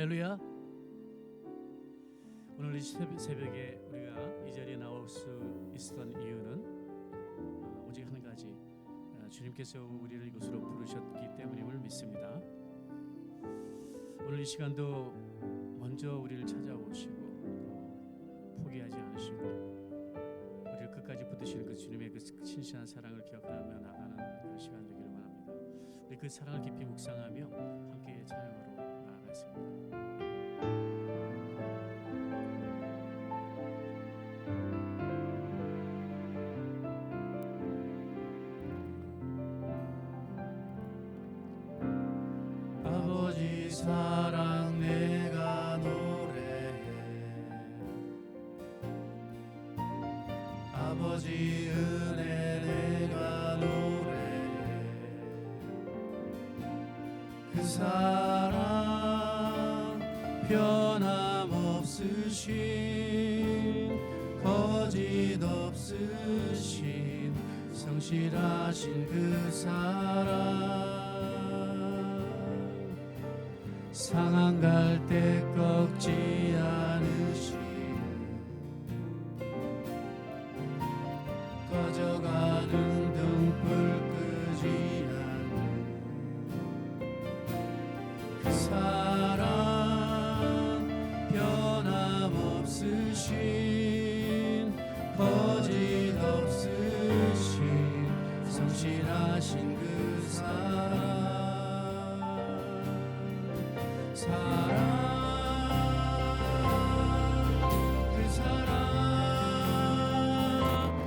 할렐루야. 오늘 이 새벽에 우리가 이 자리에 나올 수 있었던 이유는 오직 한 가지, 주님께서 우리를 이곳으로 부르셨기 때문임을 믿습니다. 오늘 이 시간도 먼저 우리를 찾아오시고 포기하지 않으시고 우리를 끝까지 붙드시는 그 주님의 그 신실한 사랑을 기억하며 나가는 그 시간 되기를 원합니다. 우리 그 사랑을 깊이 묵상하며 함께 찬양으로 나아가겠습니다. 아버지 사랑 내가 노래해, 아버지 은혜 내가 노래해. 그 사랑 변함없으신, 거짓 없으신, 성실하신 그 사랑, 상한 갈 때 꺾지 않으시는, 꺼져가는 등불 끄지 않는 그 사랑, 변함없으신, 거짓 없으신, 성실하신 그 사랑, 그 사랑,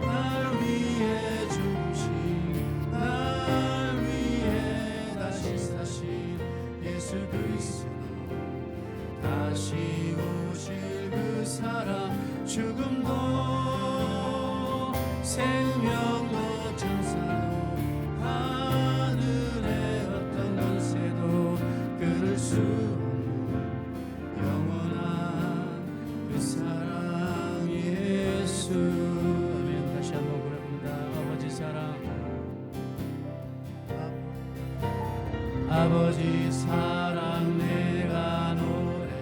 날 위해 죽으신, 날 위해 다시 사신 예수 그리스도, 다시 오실 그 사랑, 죽음도 생명도 천사도 하늘의 어떤 권세도 끊을 수 영원한 그 사랑 예수. 아멘. 다시 한번 고백합니다. 아버지 사랑, 아버지 사랑 내가 노래해,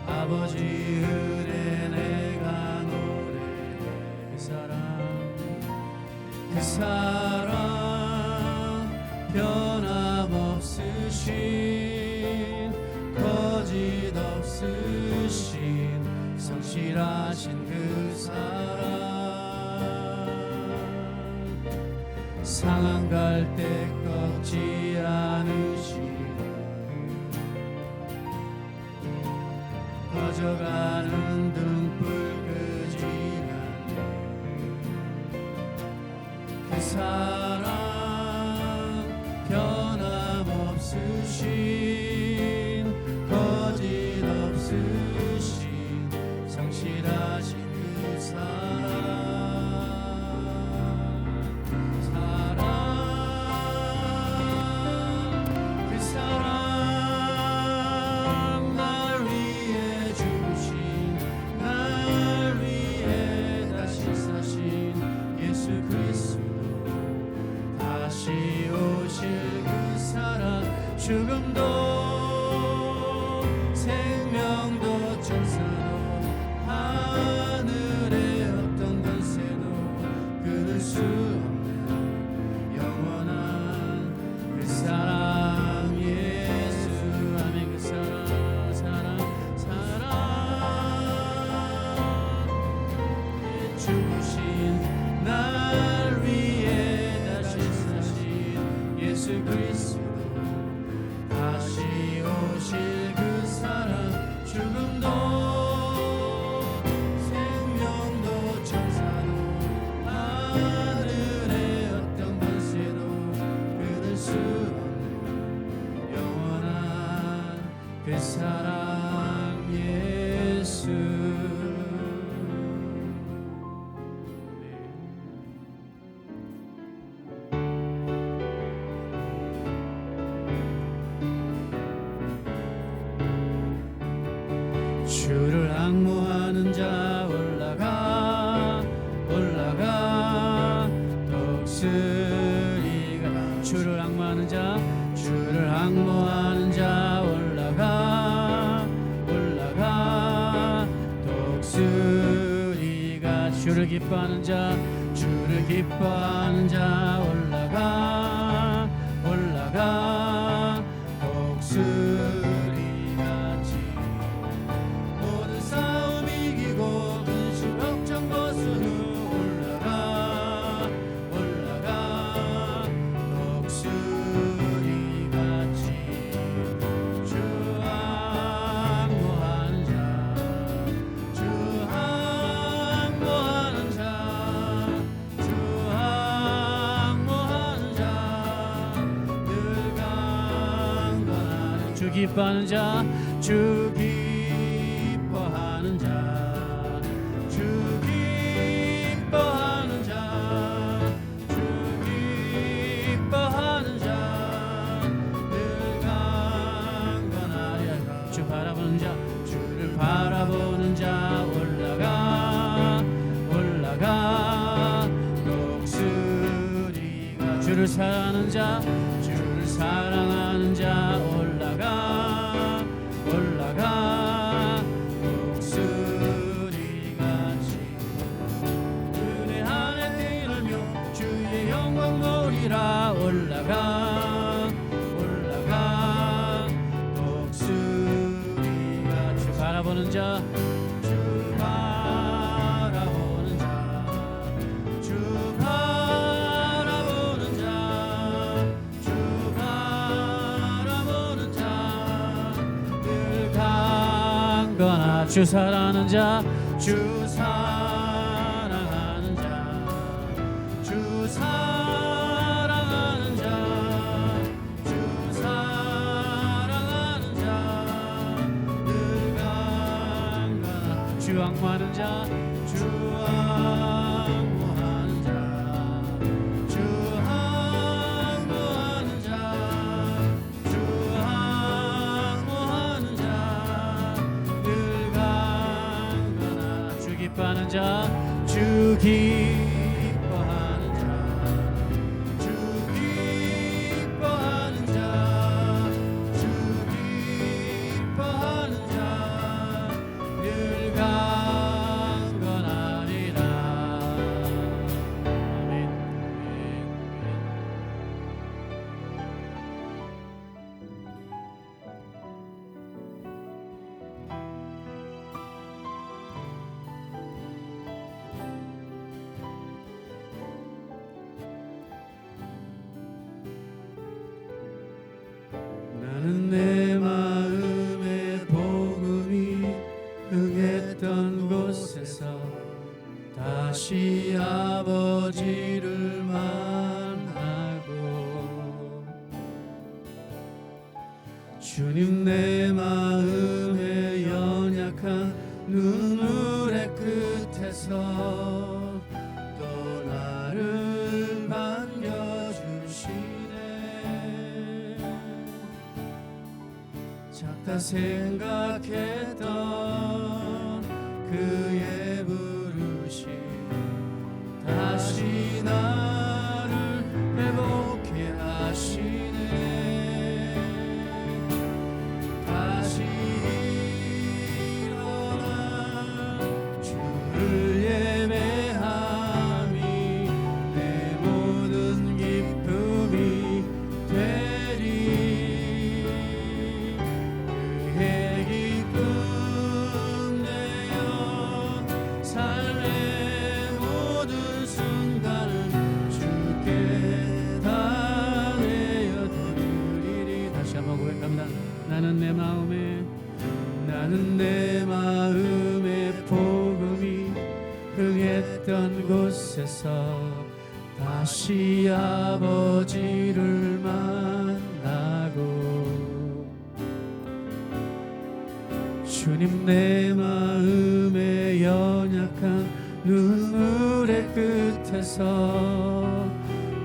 아버지 은혜 내가 노래해. 그 사랑, 그 사랑 변함없으신, 거짓 없으신, 성실하신 그 사랑, 상한 갈 때 꺾지 않으시는, 꺼져가는 등불 끄지 않는 그 사랑, 변함없으신, 거짓 없으신, 성실하신 그 사랑, 그 사랑, 날 위해 주신, 날 위해 다시 사신 예수 그리스도, 다시 오실 그 사랑, 죽음도 생명도 천사도 하늘의 어떤 권세도 끊을 수 없는 영원한 그 사랑 예수. 아멘. 그 사랑, 사랑, 사랑, 죽으신, 날 위해 다시 사신 예수 그리스도, 다시 오실 그 사랑, 죽음도 생명도 천사도 하늘의 어떤 권세도 끊을 수 없는 영원한 그 사랑 예수. 주를 앙모하는 자 올라가, 올라가, 독수리가 주를 앙모하는 자, 주를 항모하는 자 올라가 올라가 독수리가 주를 기뻐하는 자 주를 기뻐하는 자 올라가 올라가 독수리같이 모든 싸움 이기고 근심 걱정 벗은 후 올라가 올라가 독수리같이 주 항모하는 자 주 항모하는 자 주 항모하는 자 늘 강건하는 주 기뻐하는 자 주 기뻐하는 자 주 기뻐하는 자 주 기뻐하는 자 늘 강건하리 주 바라보는 자 주를 바라보는 자 올라가 올라가 독수리가 주를 사랑하는 자 주를 사랑하는 자 올라가 올라가 독수리같이 은혜 안에 뛰놀며 주의 영광 보리라 올라가 올라가 독수리가 주 바라보는 자 주 바라보는 자 주 바라보는 자 주 바라보는 자 늘 강건하 주 사랑하는 자 주 사랑하는 자 주 사랑하는 자 주 사랑하는 자 늘 강건하 주 항모하는 자 주 항모하는 자 주 항모하는 자 주 항모하는 자 늘 강건하 주 기뻐하는 자 주 기뻐하는 자 주 기뻐하는 자 주 기뻐하는 자 늘 강건하리라 아멘 아멘 나는 내 마음의 복음이 흥했던 곳에서 다시 아버지를 만나고 주님 내 마음의 연약한 눈물의 끝에서 또 나를 반겨주시네 작다 생각했던 그의 부르심 다시 나를 회복해 하시네 다시 일어나 주를 예배함이 내 모든 기쁨이 되리 그의 기쁨 내어 삶의 모든 순간을 주께 다 내어드리리 다시 한번 고백합니다. 나는 내 마음의 복음이 흥했던 곳에서 다시 아버지를 만나고 주님 내 마음의 연약한 눈물의 끝에서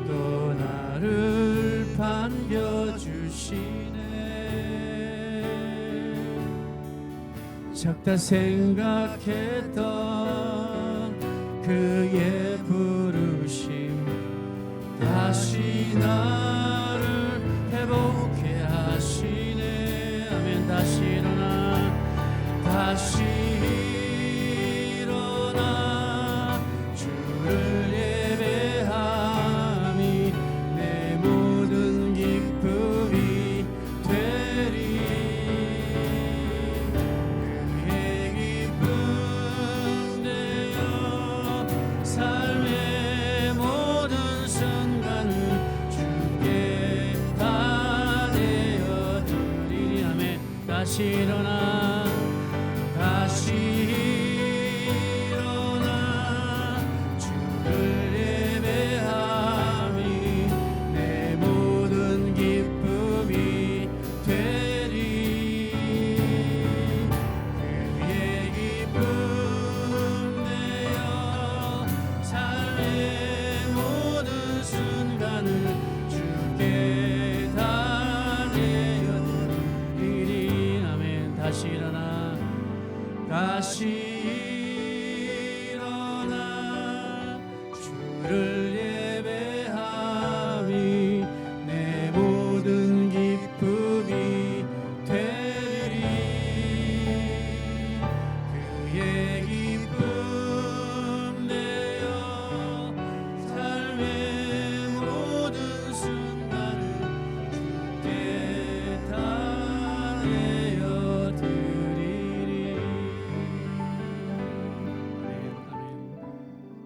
또 나를 반겨주시네 작다 생각했던 그의 부르심 다시 나를 회복해 다시 일어나 주를 예배함이 내 모든 기쁨이 되리. 그의 기쁨 되어 삶의 모든 순간을 주께 다 내어드리리. 아멘. 다시 일어나 다시 일어나 주를 예배함이 내 모든 기쁨이 되리. 그의 기쁨 되어 삶의 모든 순간을 주께 다 내어드리리. 아멘. 다시 일어나 다시 일어나 주를 예배함이 내 모든 기쁨이 되리. 그의 기쁨 되어 삶의 모든 순간을 주께 다 내어드리리.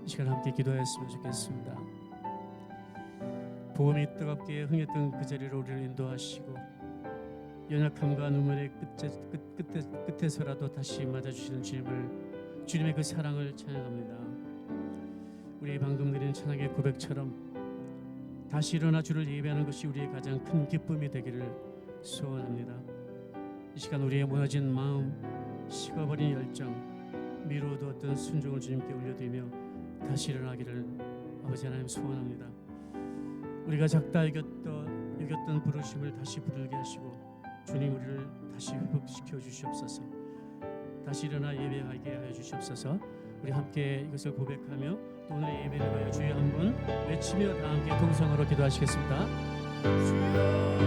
이 시간 함께 기도했으면 좋겠습니다. 복음이 뜨겁게 흥했던 그 자리로 우리를 인도하시고 연약함과 눈물의 끝에서라도 다시 맞아주시는 주님을, 주님의 그 사랑을 찬양합니다. 우리 방금 드린 찬양의 고백처럼 다시 일어나 주를 예배하는 것이 우리의 가장 큰 기쁨이 되기를 소원합니다. 이 시간 우리의 무너진 마음, 식어버린 열정, 미루어두었던 순종을 주님께 올려드리며 다시 일어나기를 아버지 하나님 소원합니다. 우리가 작다 여겼던 부르심을 다시 부르게 하시고 주님 우리를 다시 회복시켜 주시옵소서. 다시 일어나 예배하게 하여 주시옵소서. 우리 함께 이것을 고백하며 또 오늘의 예배를 위하여 주여 한번 외치며 다 함께 동성으로 기도하시겠습니다. 주여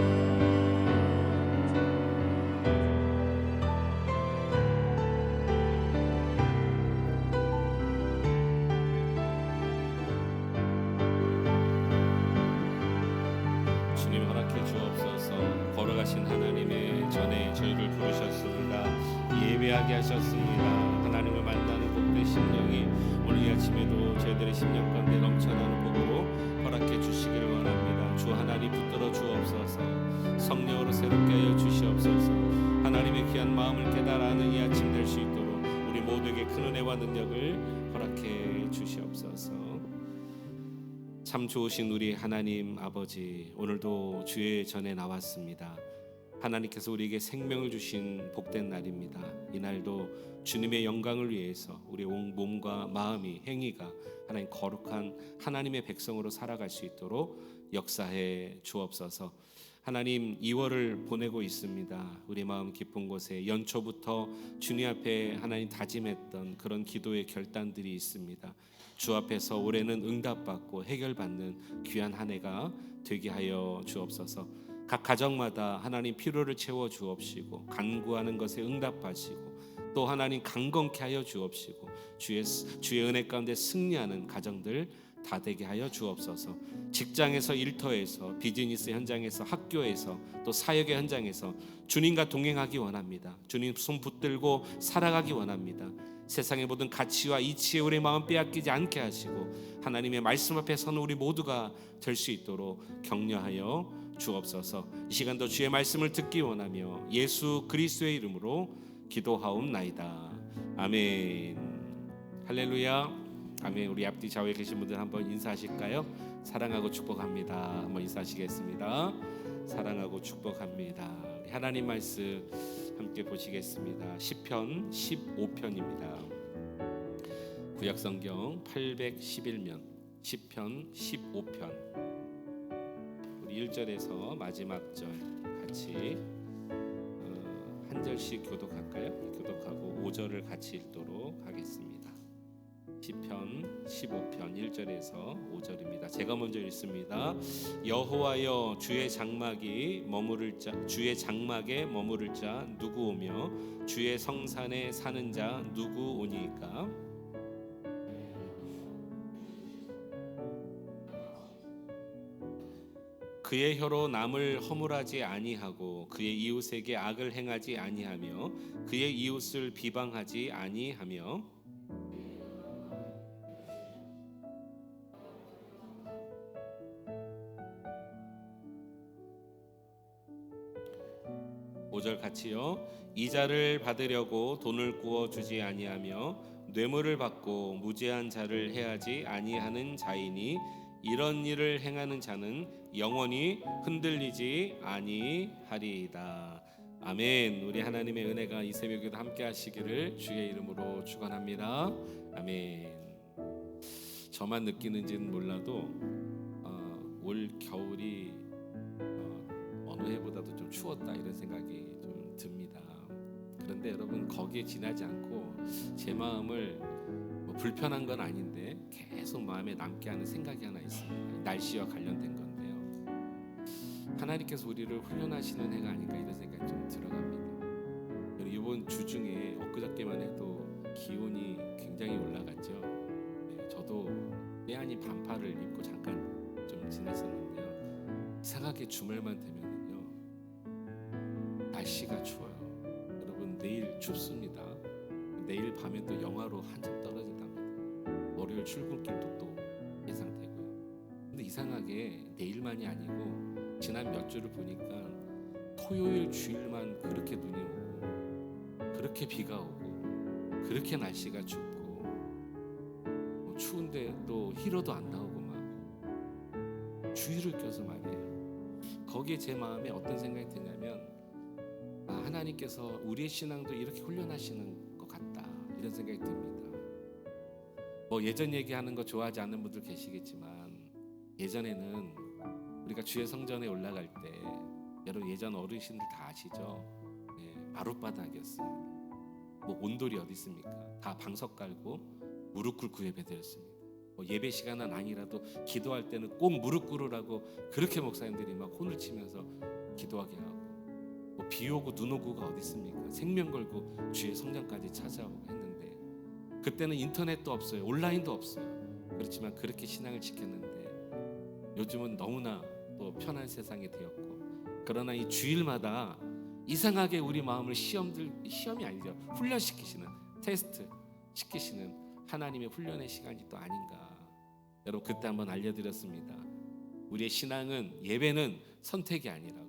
걸어가신 하나님의 전에 저희를 부르셨습니다. 예배하게 하셨습니다. 하나님을 만나는 복된 심령이 오늘 이 아침에도 저희들의 심령 가운데 넘쳐나는 복으로 허락해 주시기를 원합니다. 주 하나님 붙들어 주옵소서. 성령으로 새롭게 하여 주시옵소서. 하나님의 귀한 마음을 깨달아는 이 아침 될 수 있도록 우리 모두에게 큰 은혜와 능력을 허락해 주시옵소서. 참 좋으신 우리 하나님 아버지, 오늘도 주의 전에 나왔습니다. 하나님께서 우리에게 생명을 주신 복된 날입니다. 이날도 주님의 영광을 위해서 우리 온 몸과 마음이, 행위가 하나님 거룩한 하나님의 백성으로 살아갈 수 있도록 역사해 주옵소서. 하나님 2월을 보내고 있습니다. 우리 마음 깊은 곳에 연초부터 주님 앞에 하나님 다짐했던 그런 기도의 결단들이 있습니다. 주 앞에서 올해는 응답받고 해결받는 귀한 한 해가 되게 하여 주옵소서. 각 가정마다 하나님 필요를 채워 주옵시고 간구하는 것에 응답하시고 또 하나님 강건케 하여 주옵시고 주의 은혜 가운데 승리하는 가정들 다 되게 하여 주옵소서. 직장에서, 일터에서, 비즈니스 현장에서, 학교에서, 또 사역의 현장에서 주님과 동행하기 원합니다. 주님 손 붙들고 살아가기 원합니다. 세상의 모든 가치와 이치에 우리 마음 빼앗기지 않게 하시고 하나님의 말씀 앞에 서는 우리 모두가 될 수 있도록 격려하여 주옵소서. 이 시간도 주의 말씀을 듣기 원하며 예수 그리스도의 이름으로 기도하옵나이다. 아멘. 할렐루야. 아멘. 우리 앞뒤 좌우에 계신 분들 한번 인사하실까요? 사랑하고 축복합니다. 한번 인사하시겠습니다. 사랑하고 축복합니다. 우리 하나님 말씀 함께 보시겠습니다. 시편 15편입니다. 구약성경 811면 시편 15편. 우리 1절에서 마지막 절 같이 한 절씩 교독할까요? 교독하고 5절을 같이 읽도록 하겠습니다. 시편 15편 1절에서 5절입니다. 제가 먼저 읽습니다. 여호와여 주의 장막에 머무를 자 누구 오며 주의 성산에 사는 자 누구 오니까. 그의 혀로 남을 허물하지 아니하고 그의 이웃에게 악을 행하지 아니하며 그의 이웃을 비방하지 아니하며. 5절 같이요. 이자를 받으려고 돈을 구워 주지 아니하며 뇌물을 받고 무죄한 자를 해하지 아니하는 자이니 이런 일을 행하는 자는 영원히 흔들리지 아니하리이다. 아멘. 우리 하나님의 은혜가 이 새벽에도 함께 하시기를 주의 이름으로 축원합니다. 아멘. 저만 느끼는지는 몰라도 올 겨울이 어느 해보다도 좀 추웠다 이런 생각이 좀 듭니다. 그런데 여러분 거기에 지나지 않고 제 마음을 불편한 건 아닌데 계속 마음에 남게 하는 생각이 하나 있습니다. 날씨와 관련된 건데요. 하나님께서 우리를 훈련하시는 해가 아닌가 이런 생각이 좀 들어갑니다. 이번 주 중에 엊그저께만 해도 기온이 굉장히 올라갔죠. 저도 때 아닌 반팔을 입고 잠깐 좀 지냈었는데요. 이상하게 주말만 되면은요 날씨가 추워요. 여러분 내일 춥습니다. 내일 밤에 또 영하로 한참 떨어진답니다. 월요일 출근길도 또 예상되고요. 근데 이상하게 내일만이 아니고 지난 몇 주를 보니까 토요일 주일만 그렇게 눈이 오고 그렇게 비가 오고 그렇게 날씨가 춥고 추운데 또 히로도 안 나오고 막 주의를 껴서 말이에요. 거기에 제 마음에 어떤 생각이 드냐면 하나님께서 우리의 신앙도 이렇게 훈련하시는 것 같다 이런 생각이 듭니다. 예전 얘기하는 거 좋아하지 않는 분들 계시겠지만 예전에는 우리가 주의 성전에 올라갈 때 여러분 예전 어르신들 다 아시죠? 마룻바닥이었습니다. 온돌이 어디 있습니까? 다 방석 깔고 무릎 꿇고 예배드렸습니다. 예배 시간은 아니라도 기도할 때는 꼭 무릎 꿇으라고 그렇게 목사님들이 막 혼을 치면서 기도하게 하고 비 오고 눈 오고가 어디 있습니까? 생명 걸고 주의 성전까지 찾아오고 했는데 그때는 인터넷도 없어요. 온라인도 없어요. 그렇지만 그렇게 신앙을 지켰는데 요즘은 너무나 또 편한 세상이 되었고 그러나 이 주일마다 이상하게 우리 마음을 시험이 아니죠. 훈련시키시는 테스트 시키시는 하나님의 훈련의 시간이 또 아닌가. 여러분 그때 한번 알려드렸습니다. 우리의 신앙은 예배는 선택이 아니라고.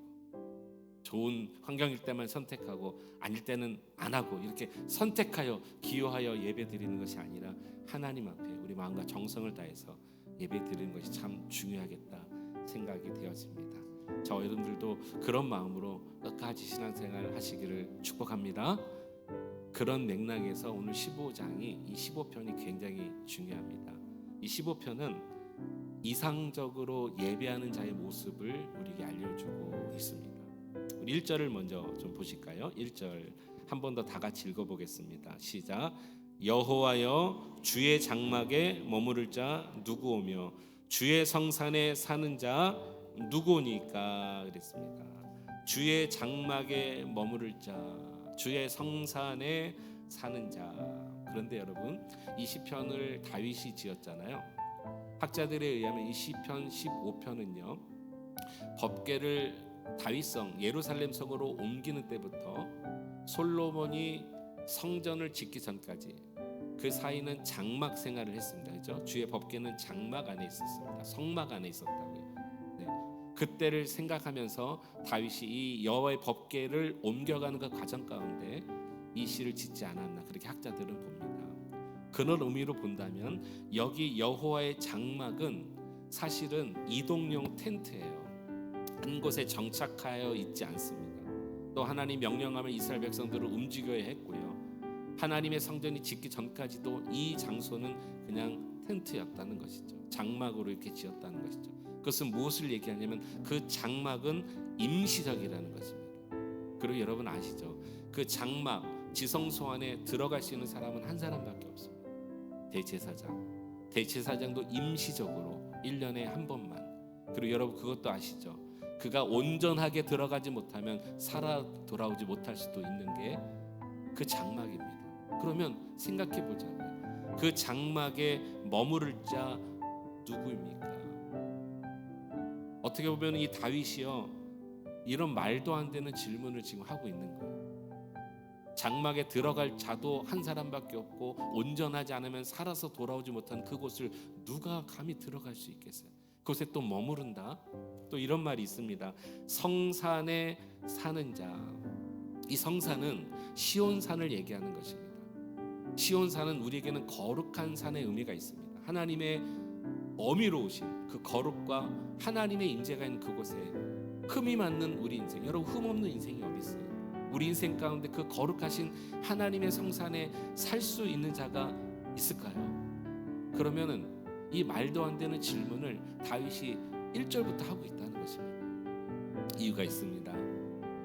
좋은 환경일 때만 선택하고 아닐 때는 안 하고 이렇게 선택하여 기호하여 예배 드리는 것이 아니라 하나님 앞에 우리 마음과 정성을 다해서 예배 드리는 것이 참 중요하겠다 생각이 되었습니다. 저와 여러분들도 그런 마음으로 끝까지 신앙생활 하시기를 축복합니다. 그런 맥락에서 오늘 15장이 이 15편이 굉장히 중요합니다. 이 15편은 이상적으로 예배하는 자의 모습을 우리에게 알려주고 있습니다. 우리 1절을 먼저 좀 보실까요? 1절 한 번 더 다 같이 읽어보겠습니다. 시작. 여호와여 주의 장막에 머무를 자 누구 오며 주의 성산에 사는 자 누구니까 그랬습니다. 주의 장막에 머무를 자 주의 성산에 사는 자. 그런데 여러분 이 시편을 다윗이 지었잖아요. 학자들에 의하면 이 시편 15편은요 법궤를 다윗성 예루살렘 성으로 옮기는 때부터 솔로몬이 성전을 짓기 전까지 그 사이는 장막 생활을 했습니다. 그렇죠? 주의 법궤는 장막 안에 있었습니다. 성막 안에 있었다고요. 그때를 생각하면서 다윗이 이 여호와의 법궤를 옮겨가는 그 과정 가운데 이 시를 짓지 않았나 그렇게 학자들은 봅니다. 그런 의미로 본다면 여기 여호와의 장막은 사실은 이동용 텐트예요. 한 곳에 정착하여 있지 않습니다. 또 하나님 명령하면 이스라엘 백성들을 움직여야 했고요. 하나님의 성전이 짓기 전까지도 이 장소는 그냥 텐트였다는 것이죠. 장막으로 이렇게 지었다는 것이죠. 그것은 무엇을 얘기하냐면 그 장막은 임시적이라는 것입니다. 그리고 여러분 아시죠? 그 장막 지성소 안에 들어갈 수 있는 사람은 한 사람밖에 없습니다. 대제사장도 임시적으로 1년에 한 번만. 그리고 여러분 그것도 아시죠? 그가 온전하게 들어가지 못하면 살아 돌아오지 못할 수도 있는 게 그 장막입니다. 그러면 생각해 보자고요. 그 장막에 머무를 자 누구입니까? 어떻게 보면 이 다윗이요, 이런 말도 안 되는 질문을 지금 하고 있는 거예요. 장막에 들어갈 자도 한 사람밖에 없고 온전하지 않으면 살아서 돌아오지 못한 그곳을 누가 감히 들어갈 수 있겠어요? 그곳에 또 머무른다. 또 이런 말이 있습니다. 성산에 사는 자. 이 성산은 시온산을 얘기하는 것입니다. 시온산은 우리에게는 거룩한 산의 의미가 있습니다. 하나님의 어미로우신 그 거룩과 하나님의 임재가 있는 그곳에 흠이 맞는 우리 인생, 여러분 흠 없는 인생이 어디 있어요? 우리 인생 가운데 그 거룩하신 하나님의 성산에 살 수 있는 자가 있을까요? 그러면은 이 말도 안 되는 질문을 다윗이 1절부터 하고 있다는 것입니다. 이유가 있습니다.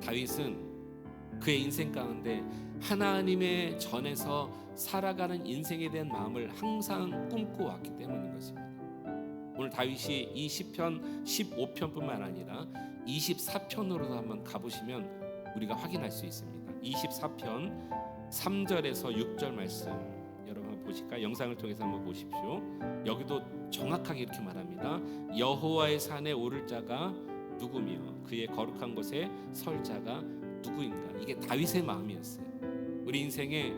다윗은 그의 인생 가운데 하나님의 전에서 살아가는 인생에 대한 마음을 항상 꿈꿔왔기 때문인 것입니다. 오늘 다윗이 이 시편 15편뿐만 아니라 24편으로도 한번 가보시면 우리가 확인할 수 있습니다. 24편 3절에서 6절 말씀 여러분 한번 보실까요? 영상을 통해서 한번 보십시오. 여기도 정확하게 이렇게 말합니다. 여호와의 산에 오를 자가 누구며 그의 거룩한 곳에 설 자가 누구인가. 이게 다윗의 마음이었어요. 우리 인생에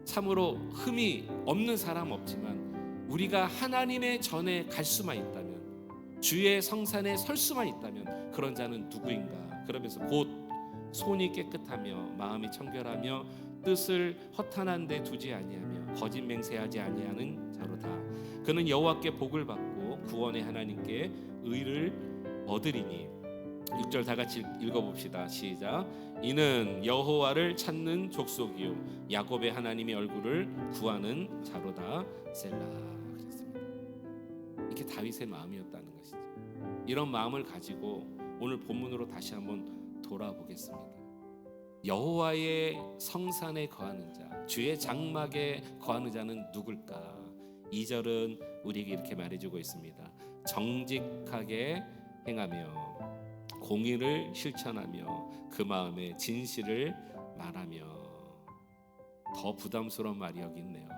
참으로 흠이 없는 사람 없지만 우리가 하나님의 전에 갈 수만 있다면, 주의 성산에 설 수만 있다면 그런 자는 누구인가. 그러면서 곧 손이 깨끗하며 마음이 청결하며 뜻을 허탄한 데 두지 아니하며 거짓 맹세하지 아니하는 자로다. 그는 여호와께 복을 받고 구원의 하나님께 의를 얻으리니. 6절 다 같이 읽어봅시다. 시작. 이는 여호와를 찾는 족속이요 야곱의 하나님의 얼굴을 구하는 자로다. 셀라. 그랬습니다. 이게 다윗의 마음이었다는 것이죠. 이런 마음을 가지고 오늘 본문으로 다시 한번 돌아보겠습니다. 여호와의 성산에 거하는 자, 주의 장막에 거하는 자는 누굴까? 2절은 우리에게 이렇게 말해주고 있습니다. 정직하게 행하며 공의를 실천하며 그 마음에 진실을 말하며. 더 부담스러운 말이 여기 있네요.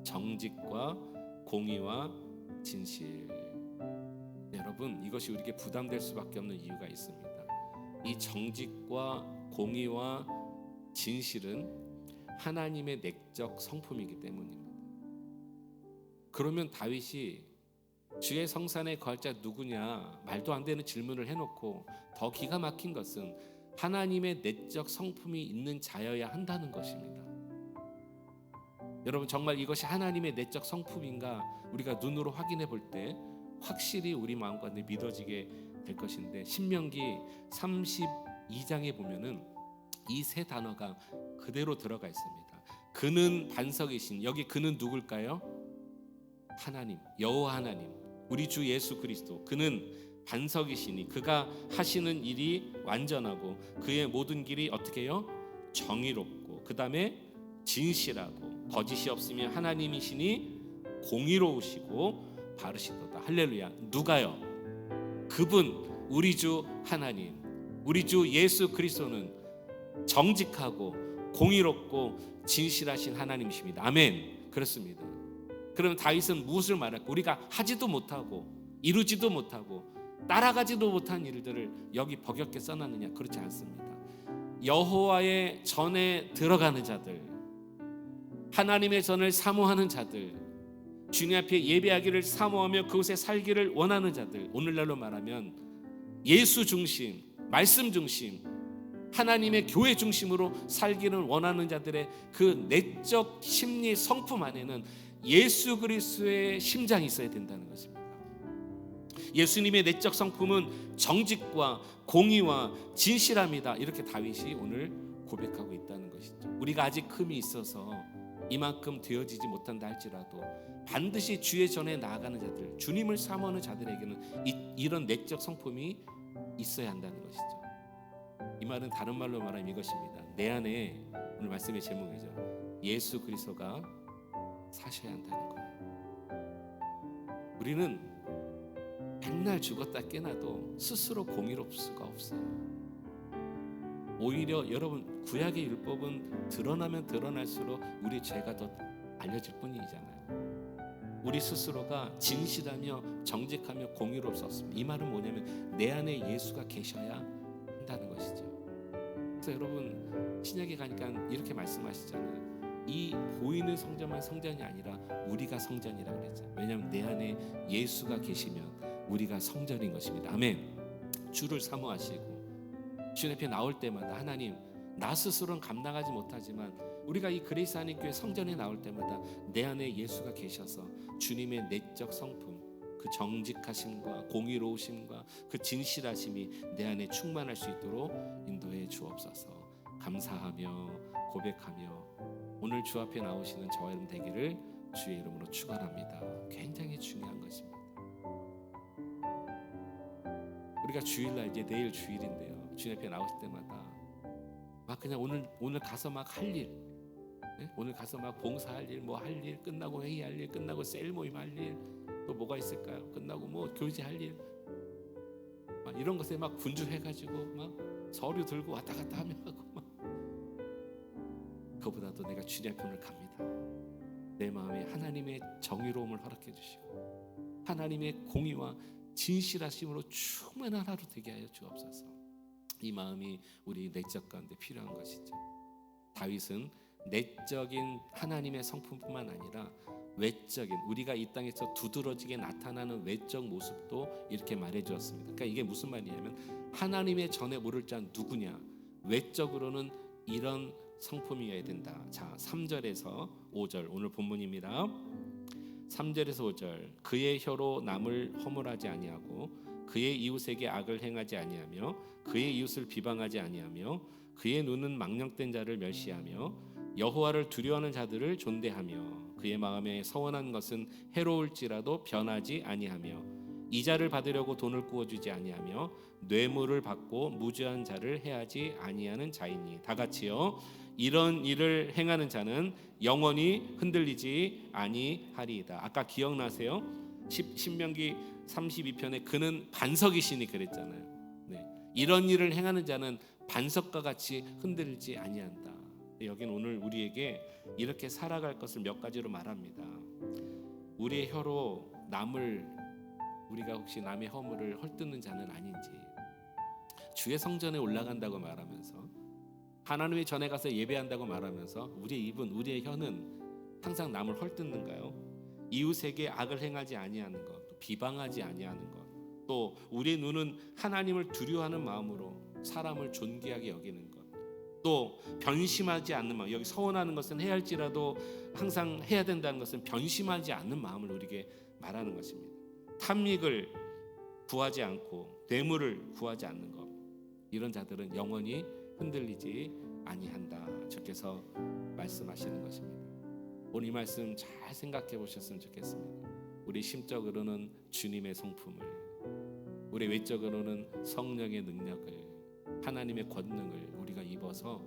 정직과 공의와 진실. 여러분 이것이 우리에게 부담될 수밖에 없는 이유가 있습니다. 이 정직과 공의와 진실은 하나님의 내적 성품이기 때문입니다. 그러면 다윗이 주의 성산에 거할 자 누구냐 말도 안 되는 질문을 해놓고 더 기가 막힌 것은 하나님의 내적 성품이 있는 자여야 한다는 것입니다. 여러분 정말 이것이 하나님의 내적 성품인가 우리가 눈으로 확인해 볼 때 확실히 우리 마음 가운데 믿어지게 될 것인데, 신명기 32장에 보면은 이 세 단어가 그대로 들어가 있습니다. 그는 반석이신, 여기 그는 누굴까요? 하나님, 여호와 하나님, 우리 주 예수 그리스도. 그는 반석이시니 그가 하시는 일이 완전하고 그의 모든 길이 어떻게 해요? 정의롭고 그 다음에 진실하고 거짓이 없으며 하나님이시니 공의로우시고 바르시도다. 할렐루야. 누가요? 그분, 우리 주 하나님, 우리 주 예수 그리스도는 정직하고 공의롭고 진실하신 하나님이십니다. 아멘. 그렇습니다. 그럼 다윗은 무엇을 말할까? 우리가 하지도 못하고 이루지도 못하고 따라가지도 못한 일들을 여기 버겁게 써놨느냐? 그렇지 않습니다. 여호와의 전에 들어가는 자들, 하나님의 전을 사모하는 자들, 주님 앞에 예배하기를 사모하며 그곳에 살기를 원하는 자들, 오늘날로 말하면 예수 중심, 말씀 중심, 하나님의 교회 중심으로 살기를 원하는 자들의 그 내적 심리 성품 안에는 예수 그리스도의 심장이 있어야 된다는 것입니다. 예수님의 내적 성품은 정직과 공의와 진실함이다. 이렇게 다윗이 오늘 고백하고 있다는 것이죠. 우리가 아직 흠이 있어서 이만큼 되어지지 못한다 할지라도 반드시 주의 전에 나아가는 자들, 주님을 사모하는 자들에게는 이런 내적 성품이 있어야 한다는 것이죠. 이 말은 다른 말로 말하면 이것입니다. 내 안에, 오늘 말씀의 제목이죠, 예수 그리스도가 사셔야 한다는 거예요. 우리는 맨날 죽었다 깨나도 스스로 공의로울 수가 없어요. 오히려 여러분, 구약의 율법은 드러나면 드러날수록 우리 죄가 더 알려질 뿐이잖아요. 우리 스스로가 진실하며 정직하며 공의로울 수 없습니다. 이 말은 뭐냐면 내 안에 예수가 계셔야 한다는 것이죠. 그래서 여러분, 신약에 가니까 이렇게 말씀하시잖아요. 이 보이는 성전만 성전이 아니라 우리가 성전이라고 그랬잖아요. 왜냐하면 내 안에 예수가 계시면 우리가 성전인 것입니다. 아멘. 주를 사모하시고 주님 앞에 나올 때마다 하나님, 나 스스로는 감당하지 못하지만 우리가 이 그레이스 한인교회 성전에 나올 때마다 내 안에 예수가 계셔서 주님의 내적 성품, 그 정직하심과 공의로우심과 그 진실하심이 내 안에 충만할 수 있도록 인도해 주옵소서. 감사하며 고백하며 오늘 주 앞에 나오시는 저와 여러분 되기를 주의 이름으로 축원합니다. 굉장히 중요한 것입니다. 우리가 주일날, 이제 내일 주일인데요, 주님 앞에 나오실 때마다 막 그냥 오늘 가서 막 할 일, 오늘 가서 막 봉사할 일, 뭐 할 일, 끝나고 회의할 일, 끝나고 셀 모임 할 일, 또 뭐가 있을까요? 끝나고 뭐 교제할 일, 막 이런 것에 막 분주해가지고 막 서류 들고 왔다 갔다 하며 하고 막, 그보다도 내가 주님 앞에 오늘 갑니다. 내 마음에 하나님의 정의로움을 허락해 주시고 하나님의 공의와 진실하심으로 충만한 하루 되게 하여 주옵소서. 이 마음이 우리 내적 가운데 필요한 것이죠. 다윗은 내적인 하나님의 성품뿐만 아니라 외적인, 우리가 이 땅에서 두드러지게 나타나는 외적 모습도 이렇게 말해 주었습니다. 그러니까 이게 무슨 말이냐면 하나님의 전에 모를 자는 누구냐, 외적으로는 이런 성품이어야 된다. 자, 3절에서 5절 오늘 본문입니다. 3절에서 5절, 그의 혀로 남을 허물하지 아니하고 그의 이웃에게 악을 행하지 아니하며 그의 이웃을 비방하지 아니하며 그의 눈은 망령된 자를 멸시하며 여호와를 두려워하는 자들을 존대하며 그의 마음에 서원한 것은 해로울지라도 변하지 아니하며 이자를 받으려고 돈을 구워주지 아니하며 뇌물을 받고 무죄한 자를 해하지 아니하는 자이니. 다 같이요. 이런 일을 행하는 자는 영원히 흔들리지 아니하리이다. 아까 기억나세요? 신명기 32편에 그는 반석이시니 그랬잖아요. 네. 이런 일을 행하는 자는 반석과 같이 흔들리지 아니한다. 여기는 오늘 우리에게 이렇게 살아갈 것을 몇 가지로 말합니다. 우리의 혀로 우리가 혹시 남의 허물을 헐뜯는 자는 아닌지, 주의 성전에 올라간다고 말하면서 하나님의 전에 가서 예배한다고 말하면서 우리의 입은, 우리의 혀는 항상 남을 헐뜯는가요? 이웃에게 악을 행하지 아니하는 것, 또 비방하지 아니하는 것, 또 우리의 눈은 하나님을 두려워하는 마음으로 사람을 존귀하게 여기는 것, 또 변심하지 않는 마음, 여기 서원하는 것은 해야 할지라도 항상 해야 된다는 것은 변심하지 않는 마음을 우리에게 말하는 것입니다. 탐닉을 구하지 않고 뇌물을 구하지 않는 것, 이런 자들은 영원히 흔들리지 아니한다. 주께서 말씀하시는 것입니다. 오늘 이 말씀 잘 생각해 보셨으면 좋겠습니다. 우리 심적으로는 주님의 성품을, 우리 외적으로는 성령의 능력을, 하나님의 권능을 우리가 입어서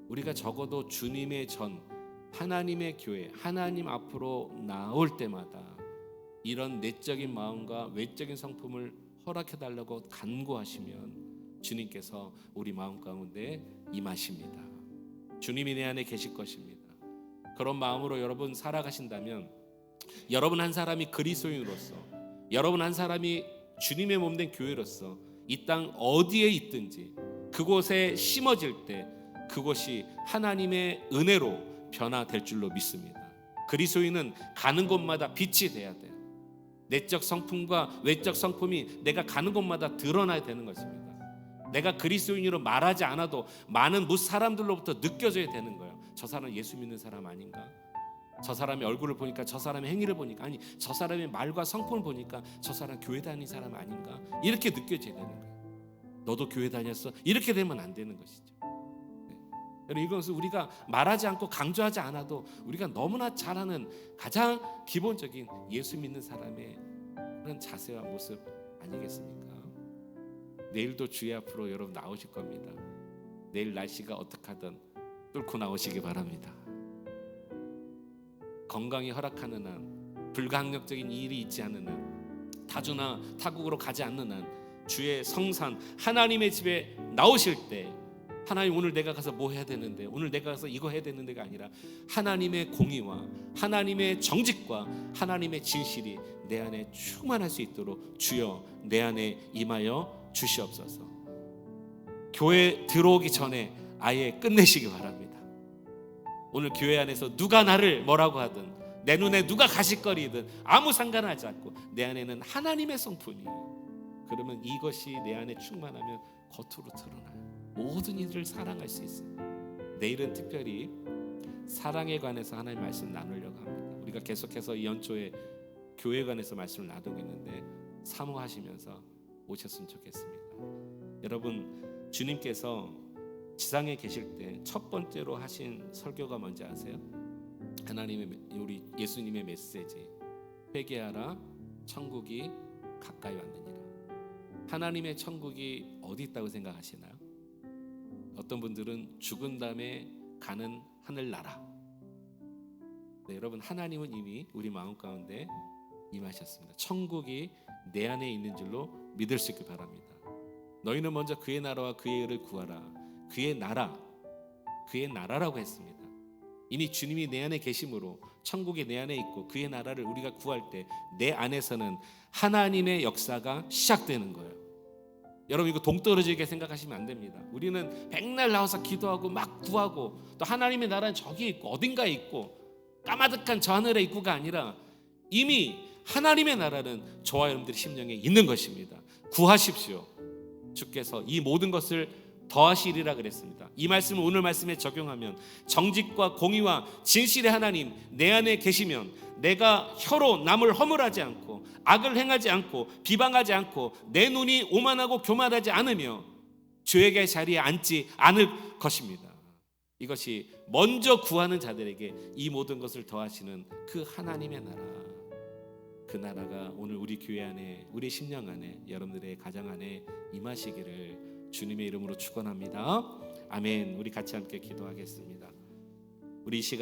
우리가 적어도 주님의 전, 하나님의 교회, 하나님 앞으로 나올 때마다 이런 내적인 마음과 외적인 성품을 허락해 달라고 간구하시면 주님께서 우리 마음 가운데 임하십니다. 주님이 내 안에 계실 것입니다. 그런 마음으로 여러분 살아가신다면 여러분 한 사람이 그리스도인으로서, 여러분 한 사람이 주님의 몸된 교회로서 이 땅 어디에 있든지 그곳에 심어질 때 그것이 하나님의 은혜로 변화될 줄로 믿습니다. 그리스도인은 가는 곳마다 빛이 돼야 돼요. 내적 성품과 외적 성품이 내가 가는 곳마다 드러나야 되는 것입니다. 내가 그리스도인으로 말하지 않아도 많은 사람들로부터 느껴져야 되는 거예요. 저 사람 예수 믿는 사람 아닌가? 저 사람의 얼굴을 보니까, 저 사람의 행위를 보니까, 아니 저 사람의 말과 성품을 보니까 저 사람 교회 다니는 사람 아닌가? 이렇게 느껴져야 되는 거예요. 너도 교회 다녔어? 이렇게 되면 안 되는 것이죠. 네. 이것은 우리가 말하지 않고 강조하지 않아도 우리가 너무나 잘하는 가장 기본적인 예수 믿는 사람의 그런 자세와 모습 아니겠습니까? 내일도 주의 앞으로 여러분 나오실 겁니다. 내일 날씨가 어떻게 하든 뚫고 나오시기 바랍니다. 건강이 허락하는 한, 불가항력적인 일이 있지 않는 한, 타주나 타국으로 가지 않는 한 주의 성산 하나님의 집에 나오실 때 하나님 오늘 내가 가서 뭐 해야 되는데, 오늘 내가 가서 이거 해야 되는데가 아니라 하나님의 공의와 하나님의 정직과 하나님의 진실이 내 안에 충만할 수 있도록 주여 내 안에 임하여 주시옵소서. 교회 들어오기 전에 아예 끝내시기 바랍니다. 오늘 교회 안에서 누가 나를 뭐라고 하든, 내 눈에 누가 가시거리든 아무 상관하지 않고 내 안에는 하나님의 성품이, 그러면 이것이 내 안에 충만하면 겉으로 드러나요. 모든 이들을 사랑할 수 있어요. 내일은 특별히 사랑에 관해서 하나님 말씀 나누려고 합니다. 우리가 계속해서 이 연초에 교회에 관해서 말씀을 나누고 있는데 사모하시면서 오셨으면 좋겠습니다. 여러분, 주님께서 지상에 계실 때 첫 번째로 하신 설교가 뭔지 아세요? 하나님의, 우리 예수님의 메시지, 회개하라, 천국이 가까이 왔느니라. 하나님의 천국이 어디 있다고 생각하시나요? 어떤 분들은 죽은 다음에 가는 하늘나라. 네, 여러분, 하나님은 이미 우리 마음 가운데 임하셨습니다. 천국이 내 안에 있는 줄로 믿을 수 있길 바랍니다. 너희는 먼저 그의 나라와 그의 의를 구하라. 그의 나라, 그의 나라라고 했습니다. 이미 주님이 내 안에 계심으로 천국이 내 안에 있고 그의 나라를 우리가 구할 때 내 안에서는 하나님의 역사가 시작되는 거예요. 여러분, 이거 동떨어지게 생각하시면 안 됩니다. 우리는 백날 나와서 기도하고 막 구하고 또 하나님의 나라는 저기 있고 어딘가에 있고 까마득한 저 하늘에 있고가 아니라 이미 하나님의 나라는 저와 여러분들의 심령에 있는 것입니다. 구하십시오. 주께서 이 모든 것을 더하시리라 그랬습니다. 이 말씀을 오늘 말씀에 적용하면 정직과 공의와 진실의 하나님 내 안에 계시면 내가 혀로 남을 허물하지 않고 악을 행하지 않고 비방하지 않고 내 눈이 오만하고 교만하지 않으며 죄의 자리에 앉지 않을 것입니다. 이것이 먼저 구하는 자들에게 이 모든 것을 더하시는 그 하나님의 나라, 그 나라가 오늘 우리 교회 안에, 우리 심령 안에, 여러분들의 가정 안에 임하시기를 주님의 이름으로 축원합니다. 아멘. 우리 같이 함께 기도하겠습니다. 우리 이 시간